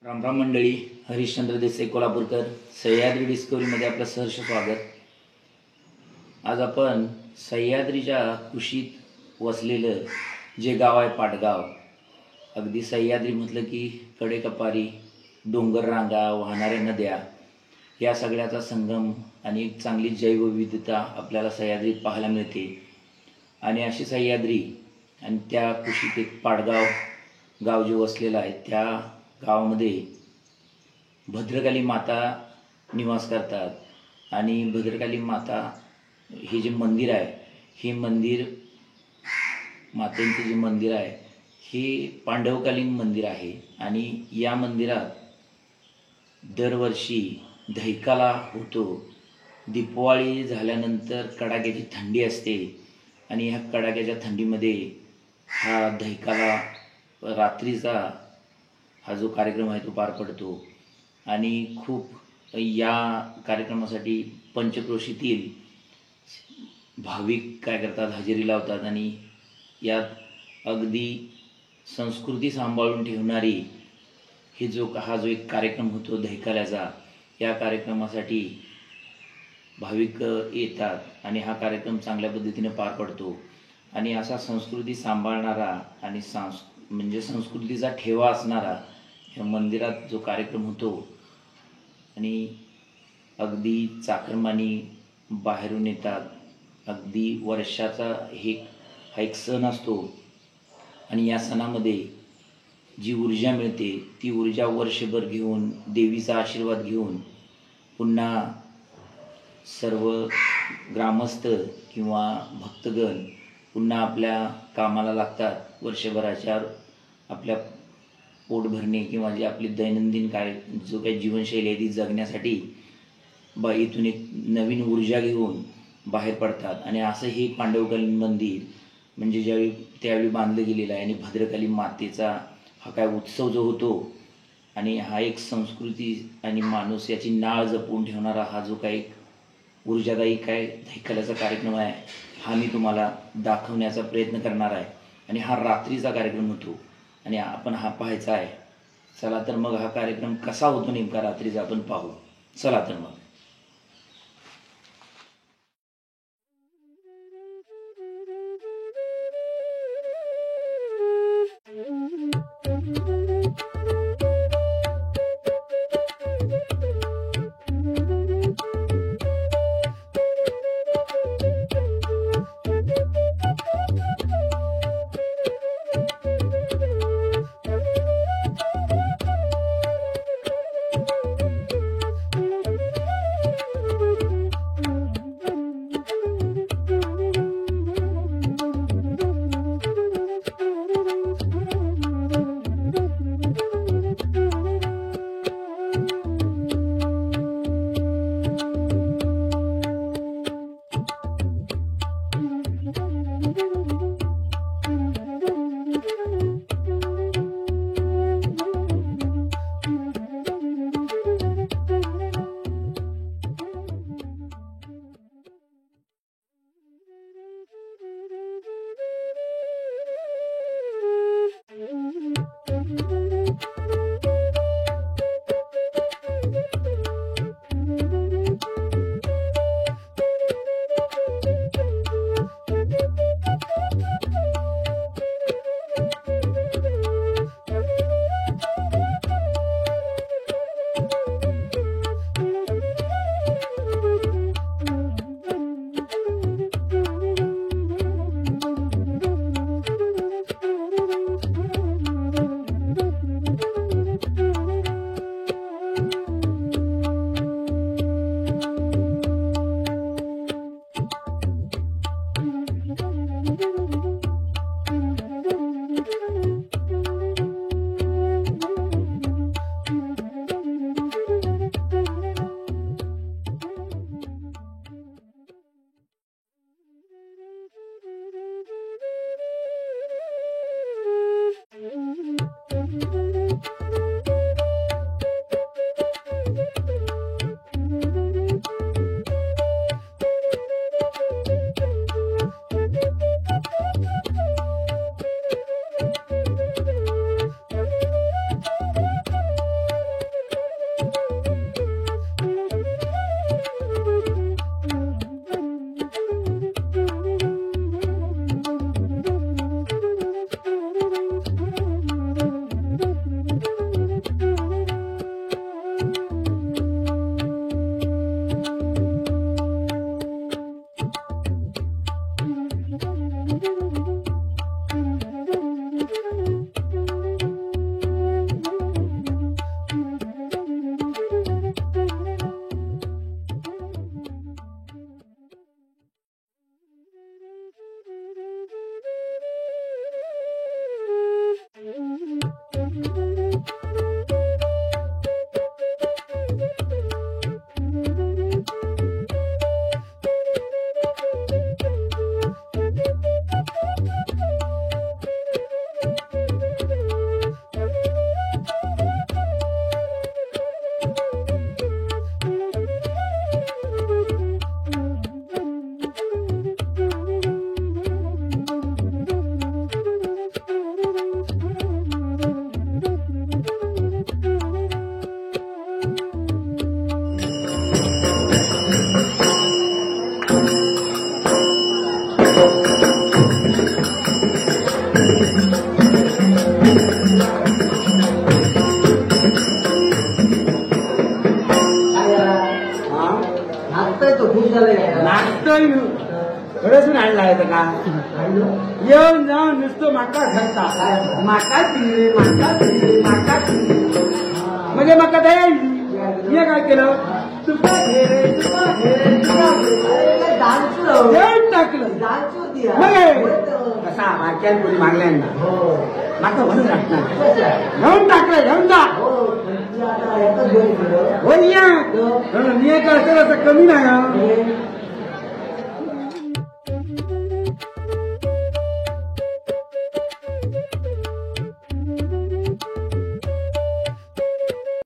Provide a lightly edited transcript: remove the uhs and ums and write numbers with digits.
रामराम मंडळी, हरिश्चंद्र देसाई कोल्हापूरकर, सह्याद्री डिस्कवरीमध्ये आपलं सहर्ष स्वागत. आज आपण सह्याद्रीच्या कुशीत वसलेलं जे गाव आहे पाटगाव, अगदी सह्याद्री म्हटलं की कडेकपारी, डोंगर रांगा, वाहणाऱ्या नद्या, या सगळ्याचा संगम आणि एक चांगली जैवविविधता आपल्याला सह्याद्रीत पाहायला मिळते. आणि अशी सह्याद्री आणि त्या कुशीत एक पाटगाव गाव जे वसलेलं आहे, त्या गावामध्ये भद्रकाली माता निवास करतात. आणि भद्रकाली माता हे जे मंदिर आहे, हे मंदिर मातेंचे जे मंदिर आहे हे पांडवकालीन मंदिर आहे. आणि या मंदिरात दरवर्षी दहिकाला होतो. दिवाळी झाल्यानंतर कडाक्याची थंडी असते आणि ह्या कडाक्याच्या थंडीमध्ये हा दहिकाला रात्रीचा हा जो कार्यक्रम आहे तो पार पडतो. आणि खूप या कार्यक्रमासाठी पंचक्रोशीतील भाविक काय करतात, हजेरी लावतात. आणि यात अगदी संस्कृती सांभाळून ठेवणारी हा जो एक कार्यक्रम होतो दहिकाल्याचा, या कार्यक्रमासाठी भाविक येतात आणि हा कार्यक्रम चांगल्या पद्धतीने पार पडतो. आणि असा संस्कृती सांभाळणारा आणि म्हणजे संस्कृतीचा ठेवा असणारा ह्या मंदिरात जो कार्यक्रम होतो. आणि अगदी चाकरमानी बाहेरून येतात. अगदी वर्षाचा हा एक सण असतो. आणि या सणामध्ये जी ऊर्जा मिळते ती ऊर्जा वर्षभर घेऊन, देवीचा आशीर्वाद घेऊन, पुन्हा सर्व ग्रामस्थ किंवा भक्तगण पुन्हा आपल्या कामाला लागतात. वर्षभराच्या आपल्या पोट भरणे किंवा जे आपली दैनंदिन जो काही जीवनशैली आहे ती जगण्यासाठी इथून एक नवीन ऊर्जा घेऊन बाहेर पडतात. आणि असं हे पांडवकालीन मंदिर म्हणजे त्यावेळी बांधलं गेलेलं आहे. आणि भद्रकाली मातेचा हा काय उत्सव जो होतो आणि हा एक संस्कृती आणि माणूस याची नाळ जपून ठेवणारा हा जो काही ऊर्जादायी दहिकाल्याचा कार्यक्रम आहे, हा मी तुम्हाला दाखवण्याचा प्रयत्न करणार आहे. आणि हा रात्रीचा कार्यक्रम होतो आणि आपण हा पाहायचा आहे. चला तर मग हा कार्यक्रम कसा होतो नेमका रात्रीचा आपण पाहू. चला तर मग. नाचतोय थोडंसून आणला आहे का येऊन जाऊन नुसतं माका घालता माका म्हणजे माका द्यायची हे काय केलं तुका देऊन टाकलं कसा माक्यान कोणी मागल्यांना माका म्हणून टाकणार घेऊन टाकलं घेऊन जा हो निया असेल असं कमी नाही